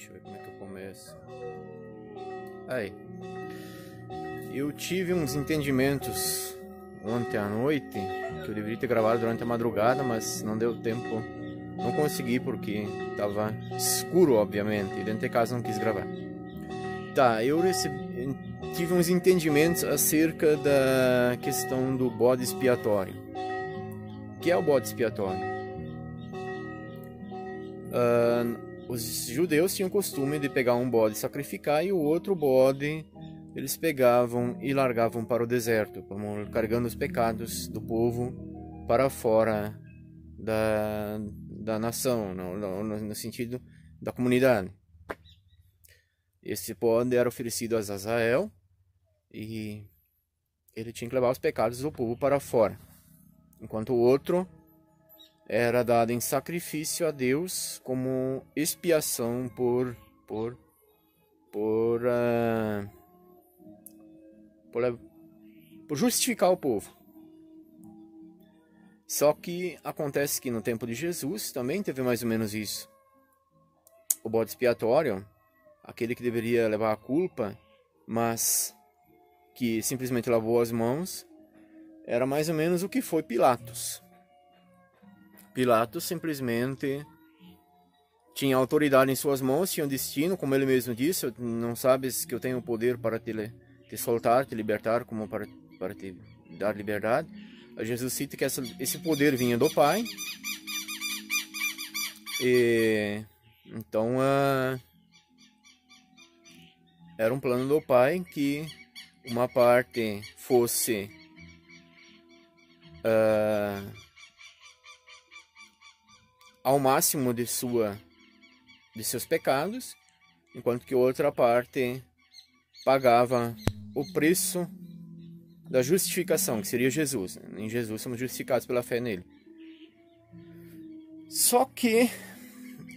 Deixa eu ver como é que eu começo. Aí. Eu tive uns entendimentos ontem à noite que eu deveria ter gravado durante a madrugada, mas não deu tempo. Não consegui porque estava escuro, obviamente, e dentro de casa não quis gravar. Tá, tive uns entendimentos acerca da questão do bode expiatório. O que é o bode expiatório? Os judeus tinham o costume de pegar um bode e sacrificar, e o outro bode eles pegavam e largavam para o deserto, carregando os pecados do povo para fora da nação, no sentido da comunidade. Esse bode era oferecido a Azazel e ele tinha que levar os pecados do povo para fora, enquanto o outro era dado em sacrifício a Deus como expiação por justificar o povo. Só que acontece que no tempo de Jesus também teve mais ou menos isso. O bode expiatório, aquele que deveria levar a culpa, mas que simplesmente lavou as mãos, era mais ou menos o que foi Pilatos. Pilatos simplesmente tinha autoridade em suas mãos, tinha um destino, como ele mesmo disse: não sabes que eu tenho o poder para te soltar, te libertar, como para te dar liberdade. Jesus cita que esse poder vinha do Pai. Então era um plano do Pai que uma parte fosse ao máximo de seus pecados, enquanto que outra parte pagava o preço da justificação, que seria Jesus. Em Jesus somos justificados pela fé nele. Só que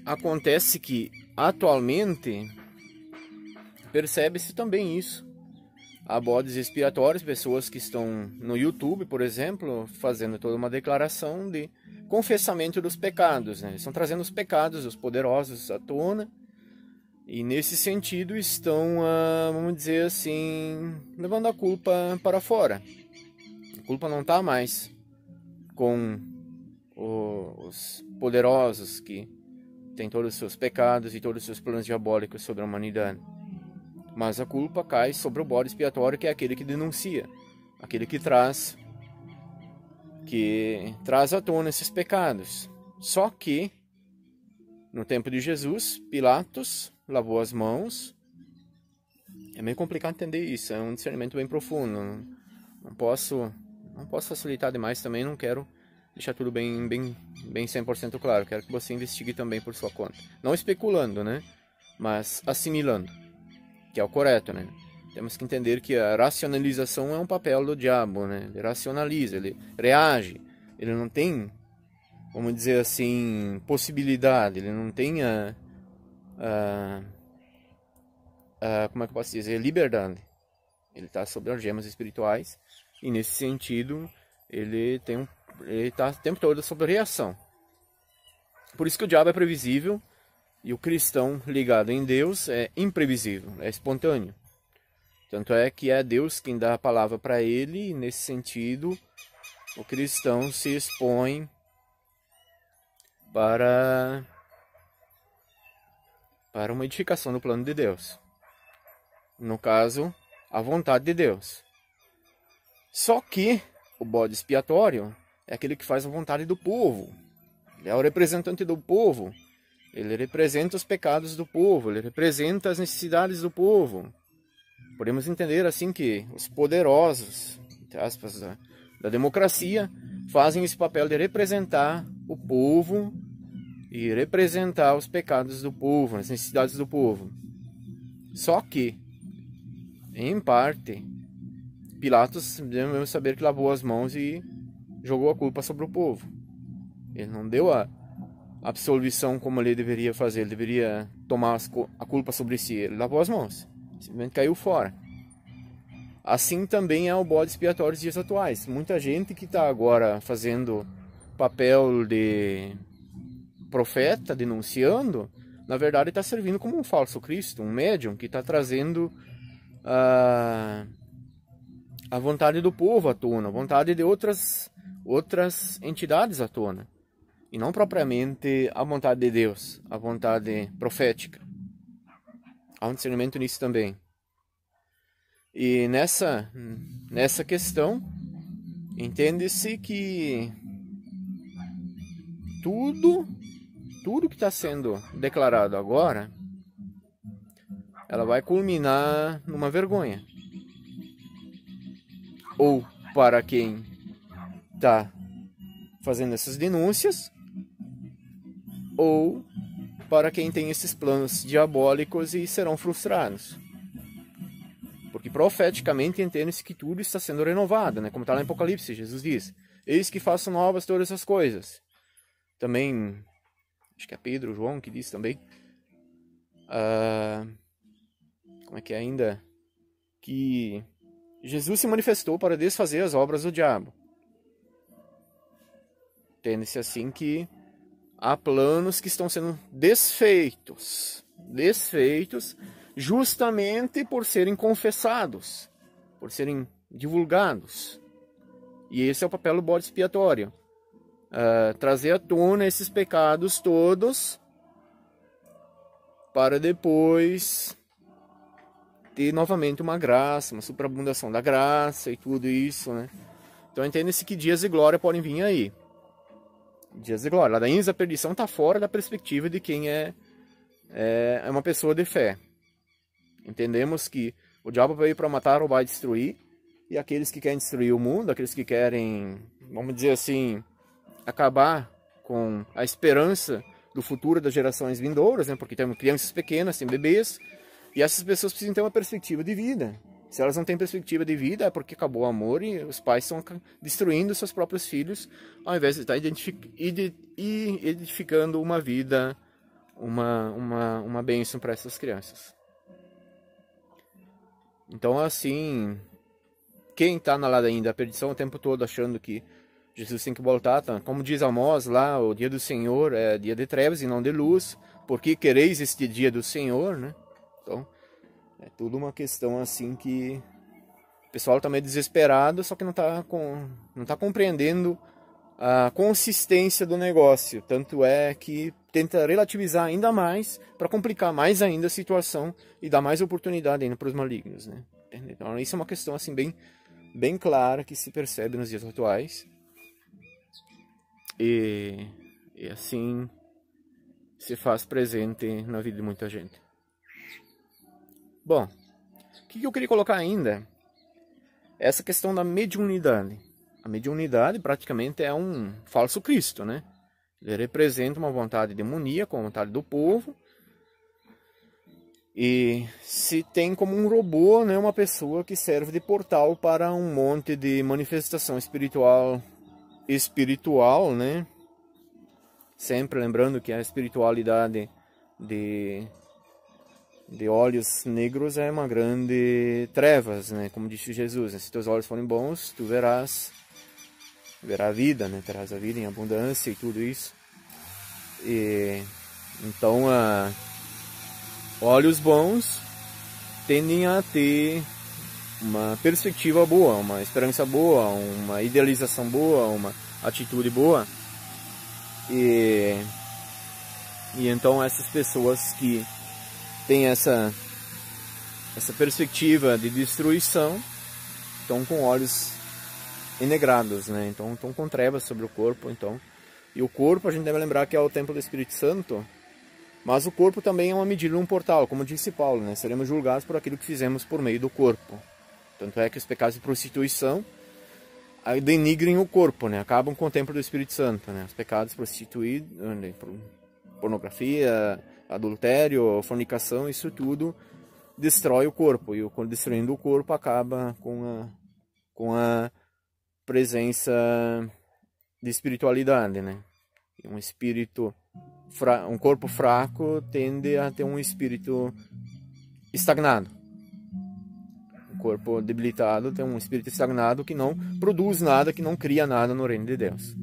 acontece que atualmente percebe-se também isso. Há bodes expiatórios, pessoas que estão no YouTube, por exemplo, fazendo toda uma declaração de confessamento dos pecados, né? Estão trazendo os pecados dos poderosos à tona, e nesse sentido estão, vamos dizer assim, levando a culpa para fora. A culpa não está mais com os poderosos que têm todos os seus pecados e todos os seus planos diabólicos sobre a humanidade, mas a culpa cai sobre o bode expiatório, que é aquele que denuncia, aquele que traz à tona esses pecados. Só que no tempo de Jesus, Pilatos lavou as mãos. É meio complicado entender isso, é um discernimento bem profundo. Não posso facilitar demais também, não quero deixar tudo bem 100% claro. Quero que você investigue também por sua conta. Não especulando, né? Mas assimilando, que é o correto, né? Temos que entender que a racionalização é um papel do diabo, né? Ele racionaliza, ele reage, ele não tem, vamos dizer assim, possibilidade, ele não tem como é que eu posso dizer, liberdade. Ele está sob algemas espirituais, e nesse sentido ele está o tempo todo sob reação. Por isso que o diabo é previsível e o cristão ligado em Deus é imprevisível, é espontâneo. Tanto é que é Deus quem dá a palavra para ele, e nesse sentido o cristão se expõe para uma edificação do plano de Deus. No caso, a vontade de Deus. Só que o bode expiatório é aquele que faz a vontade do povo. Ele é o representante do povo. Ele representa os pecados do povo. Ele representa as necessidades do povo. Podemos entender assim que os poderosos, entre aspas, da democracia fazem esse papel de representar o povo e representar os pecados do povo, as necessidades do povo. Só que, em parte, Pilatos devemos saber que lavou as mãos e jogou a culpa sobre o povo. Ele não deu a absolvição como ele deveria fazer, ele deveria tomar a culpa sobre si. Ele lavou as mãos, simplesmente caiu fora. Assim também é o bode expiatório dos dias atuais. Muita gente que está agora fazendo papel de profeta, denunciando, na verdade está servindo como um falso Cristo, um médium que está trazendo a vontade do povo à tona, a vontade de outras entidades à tona, e não propriamente a vontade de Deus, a vontade profética. Há um discernimento nisso também. E nessa questão, entende-se que tudo que está sendo declarado agora, ela vai culminar numa vergonha. Ou para quem está fazendo essas denúncias, ou para quem tem esses planos diabólicos e serão frustrados. Porque profeticamente entende-se que tudo está sendo renovado, né? Como está lá em Apocalipse, Jesus diz: eis que faço novas todas essas coisas. Também, acho que é Pedro, João que diz também, como é que é ainda? Que Jesus se manifestou para desfazer as obras do diabo. Entende-se assim que há planos que estão sendo desfeitos justamente por serem confessados, por serem divulgados. E esse é o papel do bode expiatório. Trazer à tona esses pecados todos para depois ter novamente uma graça, uma superabundação da graça e tudo isso, né? Então entende-se que dias de glória podem vir aí. Dias de glória. A ladainhas da perdição está fora da perspectiva de quem é uma pessoa de fé. Entendemos que o diabo veio para matar, roubar e destruir, e aqueles que querem destruir o mundo, aqueles que querem, vamos dizer assim, acabar com a esperança do futuro das gerações vindouras, né? Porque temos crianças pequenas, tem bebês, e essas pessoas precisam ter uma perspectiva de vida. Se elas não têm perspectiva de vida, é porque acabou o amor e os pais estão destruindo seus próprios filhos, ao invés de estar edificando uma vida, uma bênção para essas crianças. Então, assim, quem está na ladainha da perdição o tempo todo achando que Jesus tem que voltar, tá? Como diz Amós lá, o dia do Senhor é dia de trevas e não de luz, porque quereis este dia do Senhor, né? Então, é tudo uma questão assim que o pessoal está meio desesperado, só que não está compreendendo a consistência do negócio. Tanto é que tenta relativizar ainda mais para complicar mais ainda a situação e dar mais oportunidade ainda para os malignos, né? Então, isso é uma questão assim bem clara que se percebe nos dias atuais. E assim se faz presente na vida de muita gente. Bom, o que eu queria colocar ainda é essa questão da mediunidade. A mediunidade praticamente é um falso Cristo, né? Ele representa uma vontade demoníaca, uma vontade do povo, e se tem como um robô, né, uma pessoa que serve de portal para um monte de manifestação espiritual, né? Sempre lembrando que a espiritualidade de olhos negros é uma grande trevas, né? Como disse Jesus, né? Se teus olhos forem bons, tu verás a vida, né? Terás a vida em abundância e tudo isso. E então, olhos bons tendem a ter uma perspectiva boa, uma esperança boa, uma idealização boa, uma atitude boa. E então essas pessoas que têm essa perspectiva de destruição estão com olhos enegrados, né? Então estão com trevas sobre o corpo. Então, e o corpo, a gente deve lembrar que é o templo do Espírito Santo, mas o corpo também é uma medida, um portal, como disse Paulo, né? Seremos julgados por aquilo que fizemos por meio do corpo. Tanto é que os pecados de prostituição denigrem o corpo, né? Acabam com o templo do Espírito Santo, né? Os pecados prostituídos, pornografia, adultério, fornicação, isso tudo destrói o corpo, e destruindo o corpo acaba com a presença de espiritualidade, né? Um corpo fraco tende a ter um espírito estagnado. Um corpo debilitado tem um espírito estagnado que não produz nada, que não cria nada no reino de Deus.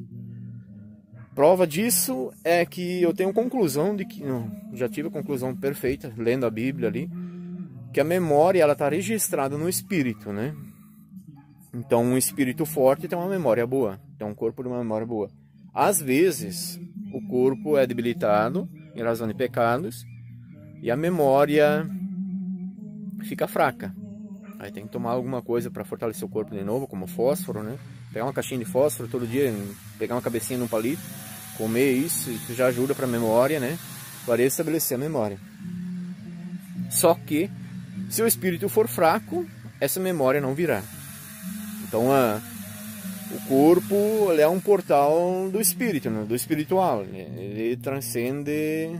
Prova disso é que eu tenho conclusão de que, já tive a conclusão perfeita, lendo a Bíblia ali, que a memória ela está registrada no espírito, né? Então um espírito forte tem uma memória boa, tem um corpo de uma memória boa. Às vezes o corpo é debilitado em razão de pecados e a memória fica fraca. Aí tem que tomar alguma coisa para fortalecer o corpo de novo, como fósforo, né? Pegar uma caixinha de fósforo todo dia, pegar uma cabecinha num palito, comer isso já ajuda para a memória, né? Para restabelecer a memória. Só que, se o espírito for fraco, essa memória não virá. Então, o corpo é um portal do espírito, né? Do espiritual. Ele transcende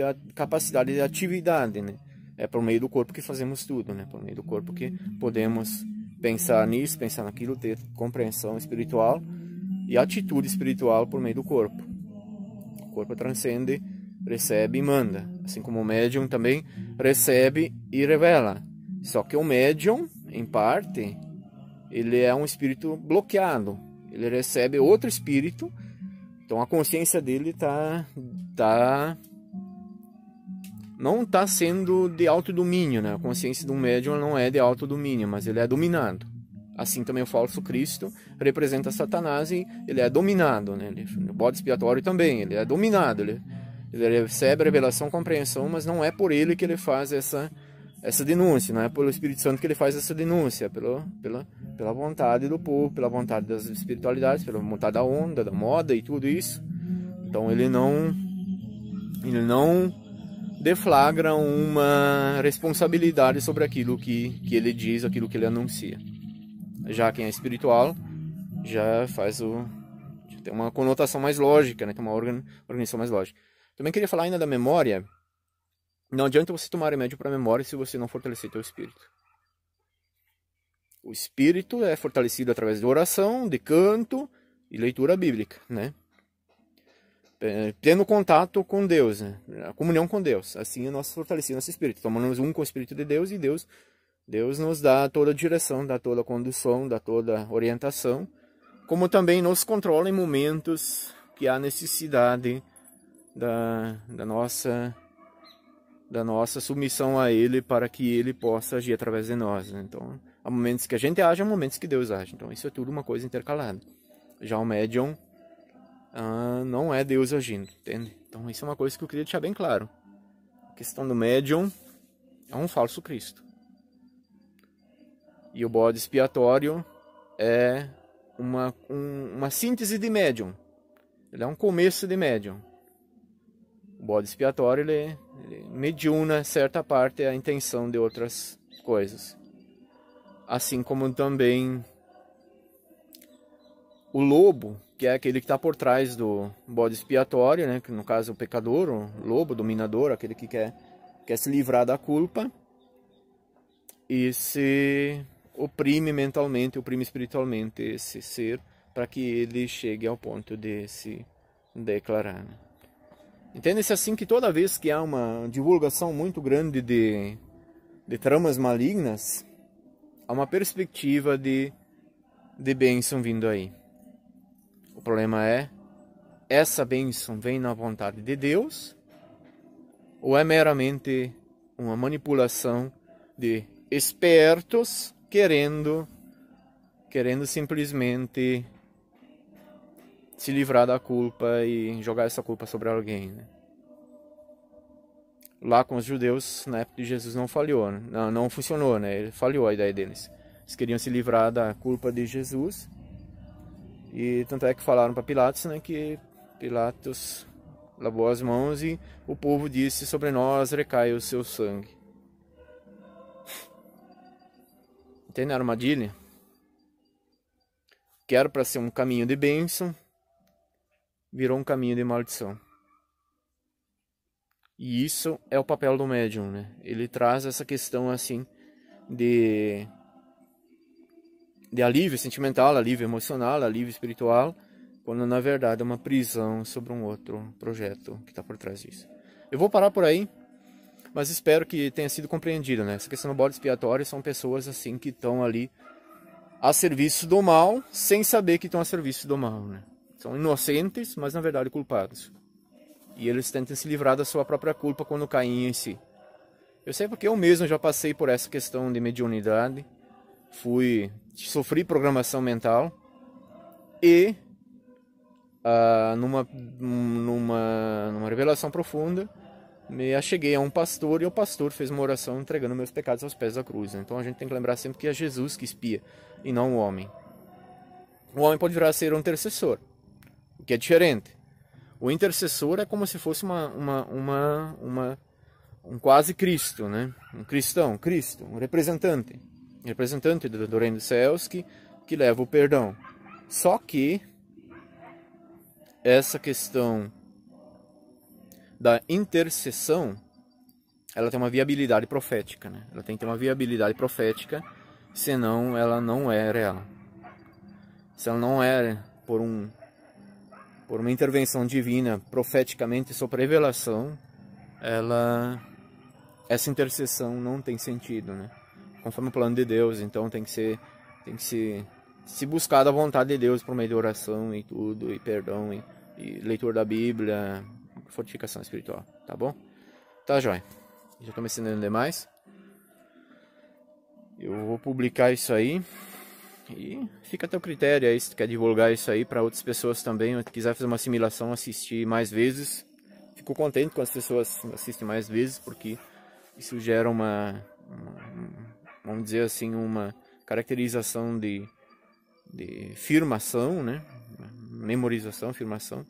a capacidade de atividade, né? É por meio do corpo que fazemos tudo, né? Por meio do corpo que podemos pensar nisso, pensar naquilo, ter compreensão espiritual e atitude espiritual por meio do corpo. O corpo transcende, recebe e manda. Assim como o médium também recebe e revela. Só que o médium, em parte, ele é um espírito bloqueado. Ele recebe outro espírito, então a consciência dele não está sendo de autodomínio, né? A consciência do médium não é de autodomínio, mas ele é dominado. Assim também o falso Cristo representa Satanás e ele é dominado, né? O bode expiatório também, ele é dominado. Ele recebe a revelação, compreensão, mas não é por ele que ele faz essa denúncia, não é pelo Espírito Santo que ele faz essa denúncia, é pela vontade do povo, pela vontade das espiritualidades, pela vontade da onda, da moda e tudo isso. Então ele não deflagra uma responsabilidade sobre aquilo que ele diz, aquilo que ele anuncia. Já quem é espiritual já tem uma conotação mais lógica, né? Tem uma organização mais lógica. Também queria falar ainda da memória. Não adianta você tomar remédio para a memória se você não fortalecer teu espírito. O espírito é fortalecido através de oração, de canto e leitura bíblica, né? Tendo contato com Deus, né? A comunhão com Deus. Assim nós fortalecemos nosso espírito. Tomamos um com o Espírito de Deus e Deus nos dá toda a direção, dá toda a condução, dá toda a orientação, como também nos controla em momentos que há necessidade da nossa submissão a Ele para que Ele possa agir através de nós, né? Então, há momentos que a gente age, há momentos que Deus age. Então, isso é tudo uma coisa intercalada. Já o médium não é Deus agindo, entende? Então, isso é uma coisa que eu queria deixar bem claro. A questão do médium é um falso Cristo. E o bode expiatório é uma síntese de médium. Ele é um começo de médium. O bode expiatório ele mediuna certa parte a intenção de outras coisas. Assim como também o lobo, que é aquele que está por trás do bode expiatório, né? Que no caso é o pecador, o lobo, o dominador, aquele que quer se livrar da culpa e se oprime mentalmente, oprime espiritualmente esse ser para que ele chegue ao ponto de se declarar. Entende-se assim que toda vez que há uma divulgação muito grande de tramas malignas, há uma perspectiva de bênção vindo aí. O problema é, essa bênção vem na vontade de Deus ou é meramente uma manipulação de espertos querendo simplesmente se livrar da culpa e jogar essa culpa sobre alguém, né? Lá com os judeus, na época de Jesus, não falhou, né? Não funcionou, né? Ele falhou a ideia deles. Eles queriam se livrar da culpa de Jesus. E tanto é que falaram para Pilatos, né, que Pilatos lavou as mãos e o povo disse: sobre nós recai o seu sangue. Entende a armadilha? Que era para ser um caminho de bênção, virou um caminho de maldição. E isso é o papel do médium, né? Ele traz essa questão assim de alívio sentimental, alívio emocional, alívio espiritual, quando na verdade é uma prisão sobre um outro projeto que está por trás disso. Eu vou parar por aí, mas espero que tenha sido compreendido, né? Essa questão do bode expiatório são pessoas assim que estão ali a serviço do mal, sem saber que estão a serviço do mal, né? São inocentes, mas na verdade culpados. E eles tentam se livrar da sua própria culpa quando caem em si. Eu sei porque eu mesmo já passei por essa questão de mediunidade. Sofri programação mental. E numa revelação profunda, me acheguei a um pastor e o pastor fez uma oração entregando meus pecados aos pés da cruz. Então a gente tem que lembrar sempre que é Jesus que espia e não o homem. O homem pode virar a ser um intercessor, o que é diferente. O intercessor é como se fosse um quase Cristo, né? Um cristão, Cristo, um representante do reino dos céus que leva o perdão. Só que essa questão da intercessão, ela tem uma viabilidade profética, né? Ela tem que ter uma viabilidade profética, senão ela não é real. Se ela não é por uma intervenção divina, profeticamente, sobre revelação, essa intercessão não tem sentido, né? Conforme o plano de Deus, então tem que se buscar a vontade de Deus por meio de oração e tudo, e perdão, e leitura da Bíblia, fortificação espiritual, tá bom? Tá, joia. Já estou me ensinando demais. Eu vou publicar isso aí. E fica a teu critério aí, se tu quer divulgar isso aí para outras pessoas também, ou quiser fazer uma assimilação, assistir mais vezes. Fico contente quando as pessoas assistem mais vezes, porque isso gera vamos dizer assim, uma caracterização de firmação, né? Memorização, firmação.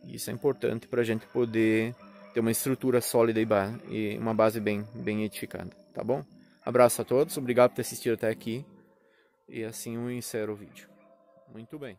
E isso é importante para a gente poder ter uma estrutura sólida e uma base bem edificada, tá bom? Abraço a todos, obrigado por ter assistido até aqui. E assim eu encerro o vídeo. Muito bem.